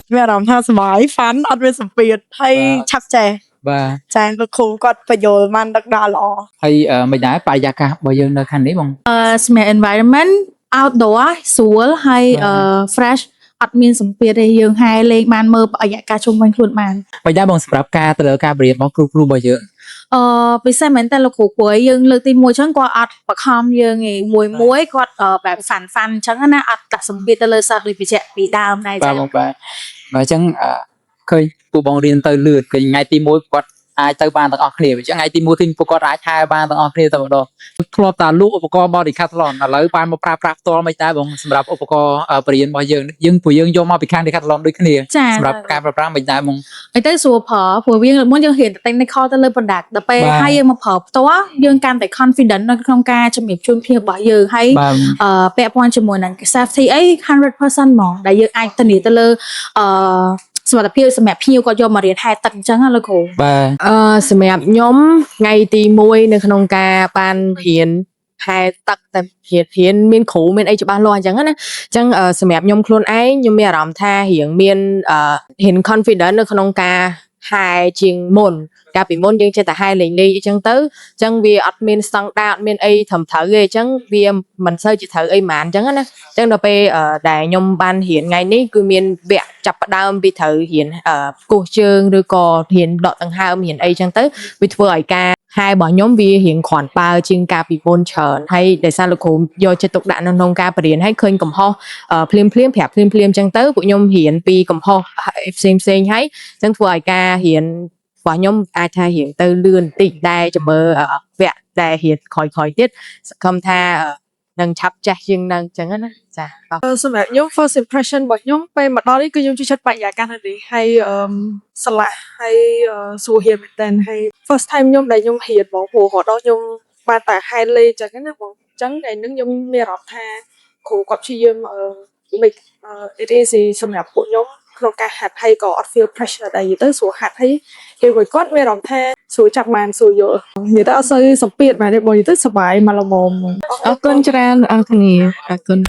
mẹ làm tha sải phán ăn với sập biệt hay chắc chè បាទ chàng được khổ quạt phải dồi man đặc đà lọ ហើយមិនដែរបរិយាកាសរបស់យើងនៅខាងនេះបង សម្រាប់ environment outdoor ស្រួលហើយ fresh អត់មានសម្ពាធទេយើងហែលេងបានមើលបរិយាកាសជុំវិញខ្លួនបាន មិនដែរបងសម្រាប់ការទៅលើការបរៀនរបស់គ្រូរបស់យើង ពិសេសមែនតើលោកគ្រូព្រោះយើងលើកទី1ចឹងគាត់អត់បខំយើងឯងមួយគាត់បែប fun អញ្ចឹងណាអត់ដាក់សម្ពាធទៅលើសិស្សដូចបច្ចៈពីដើមដែរ បាទបងបាទអញ្ចឹងឃើញពួកបងរៀនទៅលឿនឃើញថ្ងៃទី1គាត់អាចទៅបានទាំងអស់គ្នាអញ្ចឹងថ្ងៃទី1ទីពួកគាត់អាចហៅបានទាំងអស់គ្នាតែម្ដងធ្លាប់តែលក់ឧបករណ៍ body decathlon ឥឡូវបានមកប្រើប្រាស់ផ្ទាល់មិនដែរបងសម្រាប់ឧបករណ៍បរិញ្ញារបស់យើងពួកយើងយកមកពីខាង decathlon ដូចគ្នាសម្រាប់ការប្រើប្រាស់មិនដែរបង អីទៅស្រួលប្រើព្រោះវាមុនយើងរៀនតែ technical ទៅលើ product ដល់ពេលហើយយើងមកប្រើផ្ទាល់យើងកាន់តែ confident នៅក្នុងការជំរាបជូនភ្ញៀវរបស់យើងហើយពាក់ព័ន្ធជាមួយនឹង safety អី 100% ហ្មងដែលយើងអាចធានាទៅលើសមត្ថភាពសម្រាប់ភ្ញៀវគាត់យកមករៀនហែទឹកអញ្ចឹងណាលោកគ្រូ បាទ សម្រាប់ខ្ញុំថ្ងៃទី1នៅក្នុងការបានរៀនហែទឹកតែរៀនមានគ្រូមានអីច្បាស់លាស់អញ្ចឹងណាអញ្ចឹងសម្រាប់ខ្ញុំខ្លួនឯងខ្ញុំមានអារម្មណ៍ថារៀងមានរៀន confident នៅក្នុងការហែជាងមុនកាលពីមុនយើងចេះតែហែលេងអញ្ចឹងទៅអញ្ចឹងវាអត់មានស្តង់ដារអត់មានអីត្រឹមត្រូវទេអញ្ចឹងវាមិនសូវជាត្រូវអីហ្មងអញ្ចឹងណាអញ្ចឹងដល់ពេលដែលខ្ញុំបានរៀនថ្ងៃនេះគឺមានវគ្គចាប់ផ្ដើមពីត្រូវរៀនគោះជើងឬក៏រៀនដកដង្ហើមរៀនអីអញ្ចឹងទៅវាធ្វើឲ្យការហែរបស់ខ្ញុំវារៀងគ្រាន់បើជាងការពីមុនច្រើនហើយដោយសារលោកគ្រូយកចិត្តទុកដាក់នៅក្នុងការបរៀនហើយឃើញកំហុសភ្លាមប្រាប់ភ្លាមអញ្ចឹងទៅពួកខ្ញុំរៀនពីកំហុសផ្សេងហើយអញ្ចឹងធ្វើឲ្យការរៀនរបស់ខ្ញុំអាចថារៀងទៅលឿនបន្តិចដែរជាមួយវគ្គដែលរៀនក្រោយទៀតសង្ឃឹមថានឹងឆាប់ចេះជាងនឹងអញ្ចឹងណាចា សម្រាប់ខ្ញុំ first impression របស់ខ្ញុំពេលមកដល់នេះគឺខ្ញុំជឿចិត្តបរិយាកាសនៅនេះហើយស្រឡះហើយស្រួលរៀនមែនតើហើយ first time ខ្ញុំដែលខ្ញុំរៀនបងព្រោះរហូតដល់ខ្ញុំបានតែហែលេអញ្ចឹងណាបងអញ្ចឹងថ្ងៃនេះខ្ញុំមានអារម្មណ៍ថាគ្រូគាត់ព្យាយាមmake it easy សម្រាប់ពួកខ្ញុំក្នុងការហាត់ហើយក៏អត់ feel pressure ដែរទៅស្រួលហាត់ហើយគេគាត់មានអារម្មណ៍ថាស្រួលចាប់បានស្រួលយល់និយាយទៅអត់សូវសម្ពាធបានទេបងនិយាយទៅសុបាយមកល្មម អរគុណច្រើនអរគ្នាអរគុណ